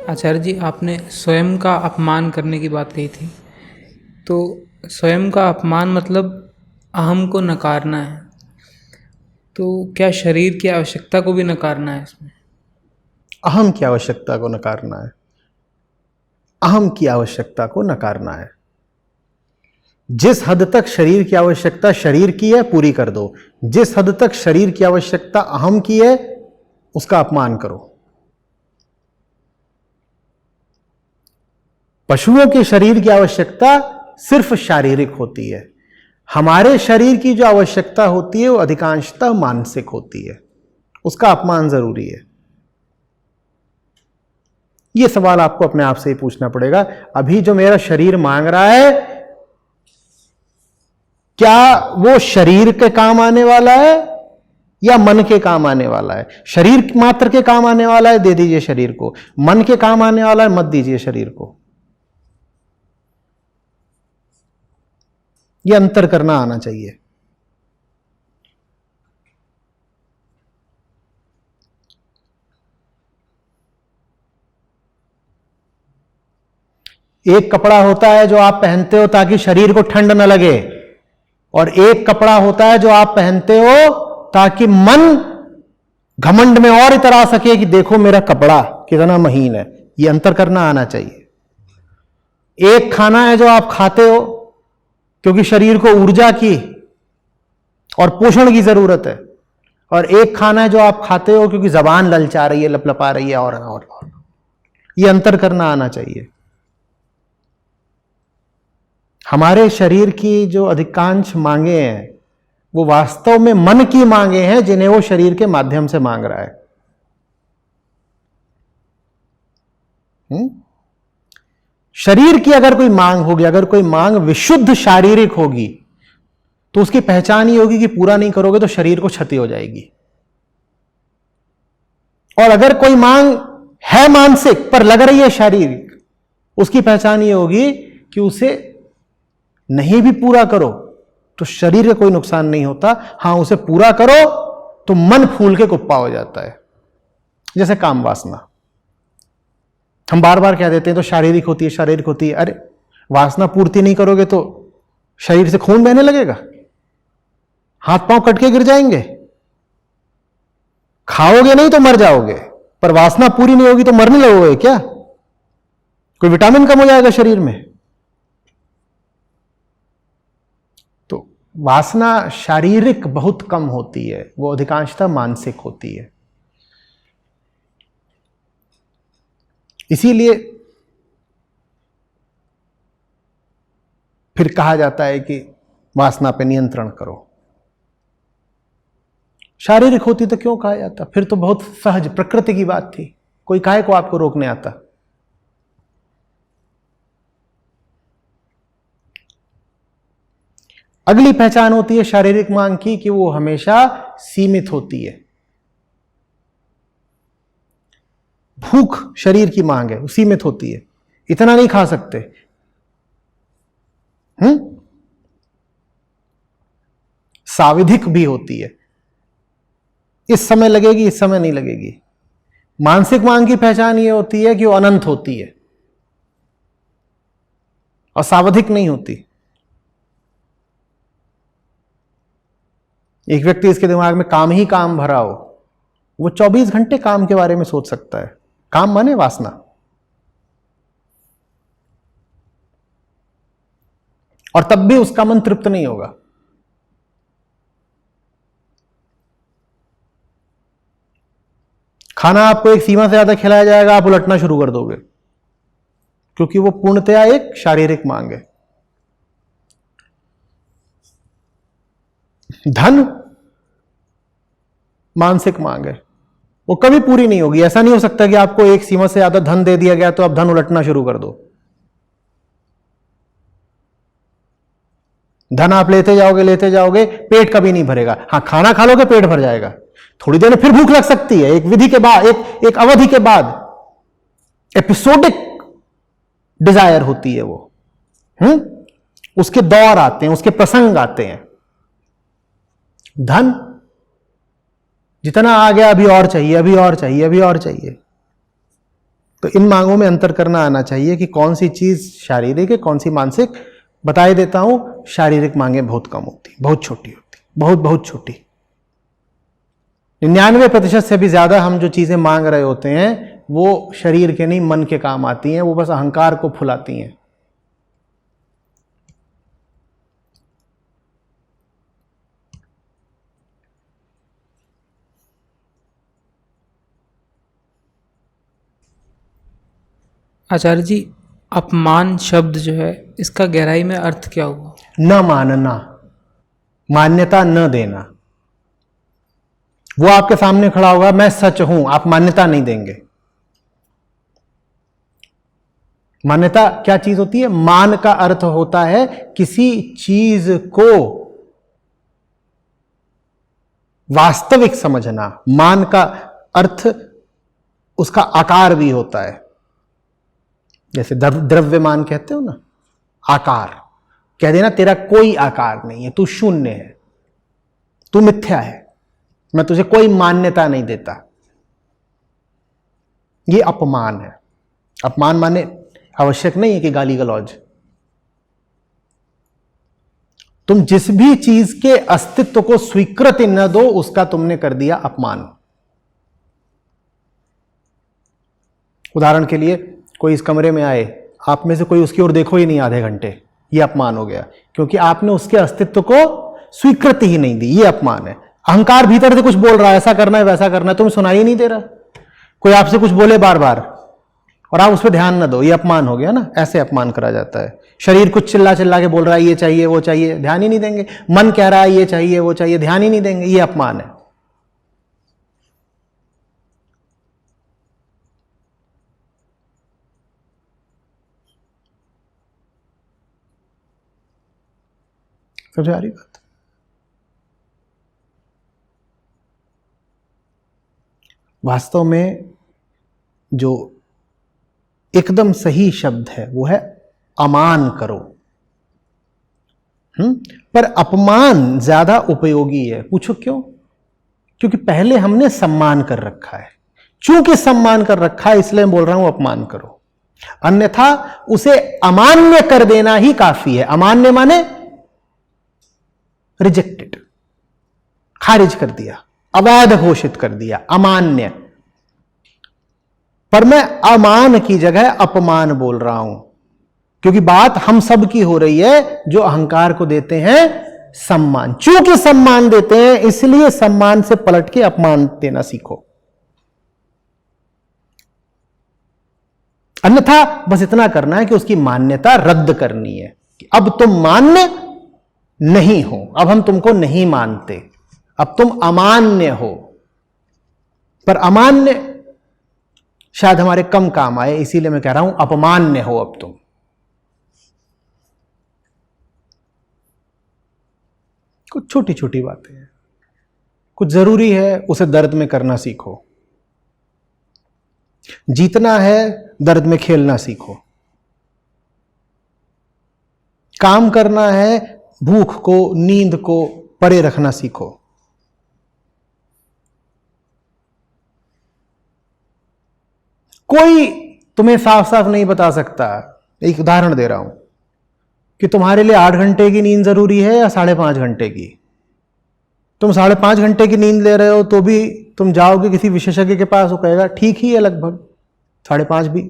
आचार्य जी, आपने स्वयं का अपमान करने की बात कही थी। तो स्वयं का अपमान मतलब अहम को नकारना है। तो क्या शरीर की आवश्यकता को भी नकारना है इसमें? अहम की आवश्यकता को नकारना है। अहम की आवश्यकता को नकारना है। जिस हद तक शरीर की आवश्यकता शरीर की है पूरी कर दो, जिस हद तक शरीर की आवश्यकता अहम की है उसका अपमान करो। पशुओं के शरीर की आवश्यकता सिर्फ शारीरिक होती है, हमारे शरीर की जो आवश्यकता होती है वो अधिकांशतः मानसिक होती है, उसका अपमान जरूरी है। यह सवाल आपको अपने आप से ही पूछना पड़ेगा, अभी जो मेरा शरीर मांग रहा है क्या वो शरीर के काम आने वाला है या मन के काम आने वाला है? शरीर मात्र के काम आने वाला है, दे दीजिए शरीर को। मन के काम आने वाला है, मत दीजिए शरीर को। यह अंतर करना आना चाहिए। एक कपड़ा होता है जो आप पहनते हो ताकि शरीर को ठंड न लगे, और एक कपड़ा होता है जो आप पहनते हो ताकि मन घमंड में और इतर आ सके कि देखो मेरा कपड़ा कितना महीन है। यह अंतर करना आना चाहिए। एक खाना है जो आप खाते हो क्योंकि शरीर को ऊर्जा की और पोषण की जरूरत है, और एक खाना है जो आप खाते हो क्योंकि जबान ललचा रही है, लपलपा रही है, और यह अंतर करना आना चाहिए। हमारे शरीर की जो अधिकांश मांगे हैं वो वास्तव में मन की मांगे हैं, जिन्हें वो शरीर के माध्यम से मांग रहा है। शरीर की अगर कोई मांग होगी, अगर कोई मांग विशुद्ध शारीरिक होगी, तो उसकी पहचान ही होगी कि पूरा नहीं करोगे तो शरीर को क्षति हो जाएगी। और अगर कोई मांग है मानसिक पर लग रही है शारीरिक, उसकी पहचान ये होगी कि उसे नहीं भी पूरा करो तो शरीर का कोई नुकसान नहीं होता, हां उसे पूरा करो तो मन फूल के कुप्पा हो जाता है। जैसे काम वासना, हम बार बार कह देते हैं तो शारीरिक होती है, शारीरिक होती है। अरे वासना पूर्ति नहीं करोगे तो शरीर से खून बहने लगेगा, हाथ पांव कट के गिर जाएंगे, खाओगे नहीं तो मर जाओगे। पर वासना पूरी नहीं होगी तो मरने लगोगे क्या? कोई विटामिन कम हो जाएगा शरीर में। तो वासना शारीरिक बहुत कम होती है, वो अधिकांशतः मानसिक होती है। इसीलिए फिर कहा जाता है कि वासना पे नियंत्रण करो। शारीरिक होती तो क्यों कहा जाता? फिर तो बहुत सहज प्रकृति की बात थी, कोई काहे को आपको रोकने आता? अगली पहचान होती है शारीरिक मांग की कि वो हमेशा सीमित होती है। भूख शरीर की मांग है, वो सीमित होती है, इतना नहीं खा सकते। साविधिक भी होती है, इस समय लगेगी, इस समय नहीं लगेगी। मानसिक मांग की पहचान ये होती है कि वो अनंत होती है और सावधिक नहीं होती। एक व्यक्ति इसके दिमाग में काम ही काम भरा हो, वो 24 घंटे काम के बारे में सोच सकता है। काम माने वासना, और तब भी उसका मन तृप्त नहीं होगा। खाना आपको एक सीमा से ज्यादा खिलाया जाएगा, आप उलटना शुरू कर दोगे, क्योंकि वो पूर्णतया एक शारीरिक मांग है। धन मानसिक मांग है, वो कभी पूरी नहीं होगी। ऐसा नहीं हो सकता कि आपको एक सीमा से ज्यादा धन दे दिया गया तो आप धन उलटना शुरू कर दो। धन आप लेते जाओगे, पेट कभी नहीं भरेगा। हां, खाना खा लोगे पेट भर जाएगा, थोड़ी देर में फिर भूख लग सकती है, एक विधि के बाद, एक अवधि के बाद एपिसोडिक डिजायर होती है वो। उसके दौर आते हैं, उसके प्रसंग आते हैं। धन जितना आ गया अभी और चाहिए, अभी और चाहिए, अभी और चाहिए। तो इन मांगों में अंतर करना आना चाहिए कि कौन सी चीज शारीरिक है, कौन सी मानसिक। बताए देता हूं, शारीरिक मांगे बहुत कम होती, बहुत छोटी होती, बहुत बहुत छोटी। 99% से भी ज्यादा हम जो चीजें मांग रहे होते हैं वो शरीर के नहीं, मन के काम आती हैं, वो बस अहंकार को फुलाती हैं। आचार्य जी, अपमान शब्द जो है इसका गहराई में अर्थ क्या हुआ? न मानना, मान्यता न देना। वो आपके सामने खड़ा होगा, मैं सच हूं, आप मान्यता नहीं देंगे। मान्यता क्या चीज होती है? मान का अर्थ होता है किसी चीज को वास्तविक समझना। मान का अर्थ उसका आकार भी होता है, जैसे द्रव्यमान कहते हो ना, आकार। कह देना तेरा कोई आकार नहीं है, तू शून्य है, तू मिथ्या है, मैं तुझे कोई मान्यता नहीं देता, ये अपमान है। अपमान माने आवश्यक नहीं है कि गाली गलौज। तुम जिस भी चीज के अस्तित्व को स्वीकृति न दो, उसका तुमने कर दिया अपमान। उदाहरण के लिए, कोई इस कमरे में आए, आप में से कोई उसकी ओर देखो ही नहीं आधे घंटे, यह अपमान हो गया, क्योंकि आपने उसके अस्तित्व को स्वीकृति ही नहीं दी, यह अपमान है। अहंकार भीतर से कुछ बोल रहा है, ऐसा करना है वैसा करना है, तुम्हें सुनाई नहीं दे रहा। कोई आपसे कुछ बोले बार बार और आप उस पर ध्यान न दो, यह अपमान हो गया ना। ऐसे अपमान करा जाता है। शरीर कुछ चिल्ला चिल्ला के बोल रहा है, ये चाहिए वो चाहिए, ध्यान ही नहीं देंगे। मन कह रहा है ये चाहिए वो चाहिए, ध्यान ही नहीं देंगे, यह अपमान है। समझ आ रही बात? वास्तव में जो एकदम सही शब्द है वो है अमान करो। पर अपमान ज्यादा उपयोगी है। पूछो क्यों? क्योंकि पहले हमने सम्मान कर रखा है। चूंकि सम्मान कर रखा है इसलिए बोल रहा हूं अपमान करो, अन्यथा उसे अमान्य कर देना ही काफी है। अमान्य माने रिजेक्टेड, खारिज कर दिया, अवैध घोषित कर दिया, अमान्य। पर मैं अमान की जगह अपमान बोल रहा हूं, क्योंकि बात हम सब की हो रही है जो अहंकार को देते हैं सम्मान। चूंकि सम्मान देते हैं इसलिए सम्मान से पलट के अपमान देना सीखो। अन्यथा बस इतना करना है कि उसकी मान्यता रद्द करनी है कि अब तुम मान्य नहीं हो, अब हम तुमको नहीं मानते, अब तुम अमान्य हो। पर अमान्य शायद हमारे कम काम आए, इसीलिए मैं कह रहा हूं अपमान्य हो अब तुम। कुछ छोटी छोटी बातें हैं, कुछ जरूरी है उसे दर्द में करना सीखो। जीतना है दर्द में खेलना सीखो। काम करना है भूख को, नींद को परे रखना सीखो। कोई तुम्हें साफ साफ नहीं बता सकता। एक उदाहरण दे रहा हूं कि तुम्हारे लिए 8 घंटे की नींद जरूरी है या 5.5 घंटे की। तुम 5.5 घंटे की नींद ले रहे हो तो भी तुम जाओगे किसी विशेषज्ञ के पास, वो कहेगा ठीक ही है लगभग 5.5 भी।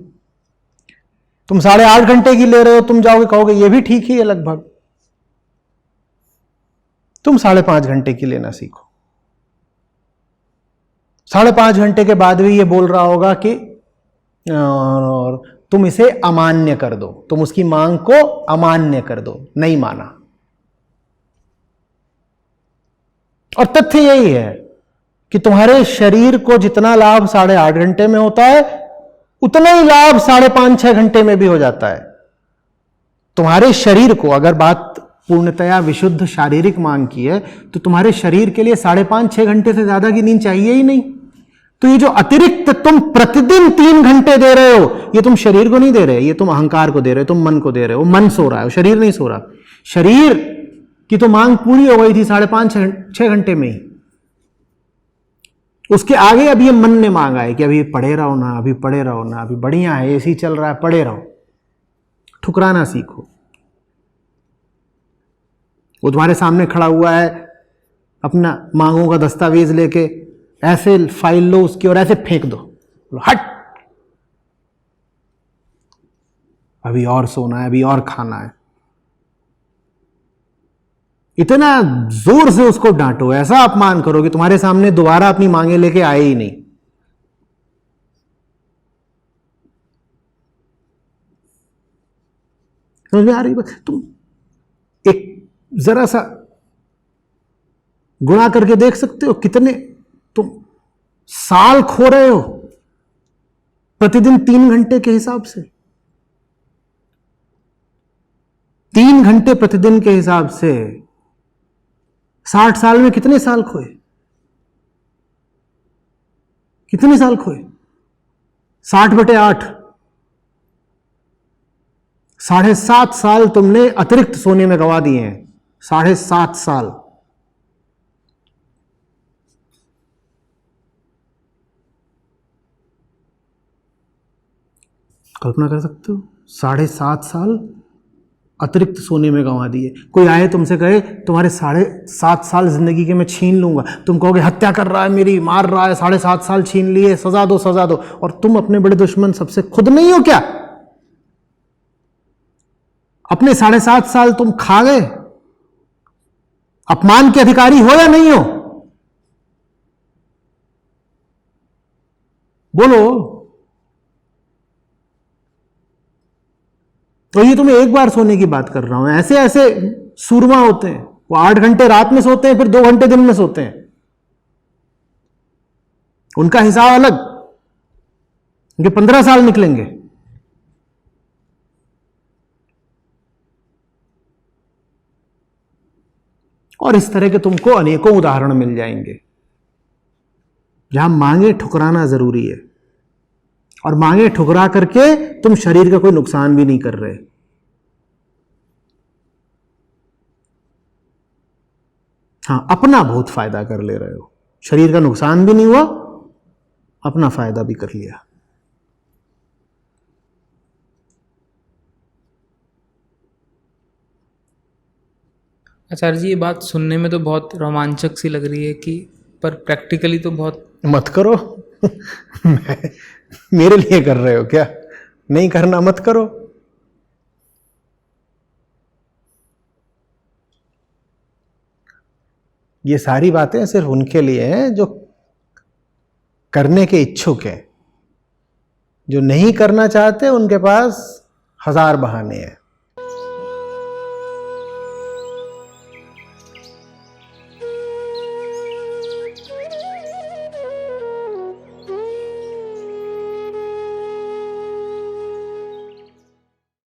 तुम 8.5 घंटे की ले रहे हो, तुम जाओगे कहोगे ये भी ठीक ही है लगभग। तुम 5.5 घंटे की लेना सीखो। 5.5 घंटे के बाद भी ये बोल रहा होगा कि और तुम इसे अमान्य कर दो, तुम उसकी मांग को अमान्य कर दो, नहीं माना। और तथ्य यही है कि तुम्हारे शरीर को जितना लाभ 8.5 घंटे में होता है उतना ही लाभ 5.5-6 घंटे में भी हो जाता है। तुम्हारे शरीर को, अगर बात पूर्णतया विशुद्ध शारीरिक मांग की है, तो तुम्हारे शरीर के लिए 5.5-6 घंटे से ज्यादा की नींद चाहिए ही नहीं। तो ये जो अतिरिक्त तुम प्रतिदिन 3 घंटे दे रहे हो, ये तुम शरीर को नहीं दे रहे, ये तुम अहंकार को दे रहे हो, तुम मन को दे रहे हो। मन सो रहा है, शरीर नहीं सो रहा। शरीर की तो मांग पूरी हो गई थी 5.5-6 घंटे में ही। उसके आगे अब ये मन ने मांगा है कि अभी पढ़े रहो ना, अभी पढ़े रहो ना, अभी बढ़िया है, एसी चल रहा है, पढ़े रहो। ठुकराना सीखो। वो तुम्हारे सामने खड़ा हुआ है अपना मांगों का दस्तावेज लेके, ऐसे फाइल लो उसकी और ऐसे फेंक दो, बोलो हट, अभी और सोना है, अभी और खाना है। इतना जोर से उसको डांटो, ऐसा अपमान करो कि तुम्हारे सामने दोबारा अपनी मांगे लेके आए ही नहीं। समझ में आ रही बात? तुम एक जरा सा गुणा करके देख सकते हो, कितने तुम साल खो रहे हो प्रतिदिन 3 घंटे के हिसाब से। 3 घंटे प्रतिदिन के हिसाब से 60 साल में कितने साल खोए? कितने साल खोए? 60/8, 7.5 साल तुमने अतिरिक्त सोने में गवा दिए हैं। 7.5 साल। कल्पना कर सकते हो? 7.5 साल अतिरिक्त सोने में गंवा दिए। कोई आए तुमसे कहे तुम्हारे 7.5 साल जिंदगी के मैं छीन लूंगा, तुम कहोगे हत्या कर रहा है मेरी, मार रहा है, 7.5 साल छीन लिए, सजा दो सजा दो। और तुम अपने बड़े दुश्मन सबसे खुद नहीं हो क्या? अपने 7.5 साल तुम खा गए। अपमान के अधिकारी हो या नहीं हो? बोलो। तो ये तुम्हें एक बार सोने की बात कर रहा हूं। ऐसे ऐसे सूरमा होते हैं, वो 8 घंटे रात में सोते हैं, फिर 2 घंटे दिन में सोते हैं। उनका हिसाब अलग, उनके 15 साल निकलेंगे। और इस तरह के तुमको अनेकों उदाहरण मिल जाएंगे जहां मांगे ठुकराना जरूरी है, और मांगे ठुकरा करके तुम शरीर का कोई नुकसान भी नहीं कर रहे। हाँ, अपना बहुत फायदा कर ले रहे हो। शरीर का नुकसान भी नहीं हुआ, अपना फायदा भी कर लिया। आचार्य जी, ये बात सुनने में तो बहुत रोमांचक सी लग रही है कि, पर प्रैक्टिकली तो बहुत। मत करो। मेरे लिए कर रहे हो क्या? नहीं करना मत करो। ये सारी बातें सिर्फ उनके लिए हैं जो करने के इच्छुक हैं। जो नहीं करना चाहते उनके पास 1000 बहाने हैं।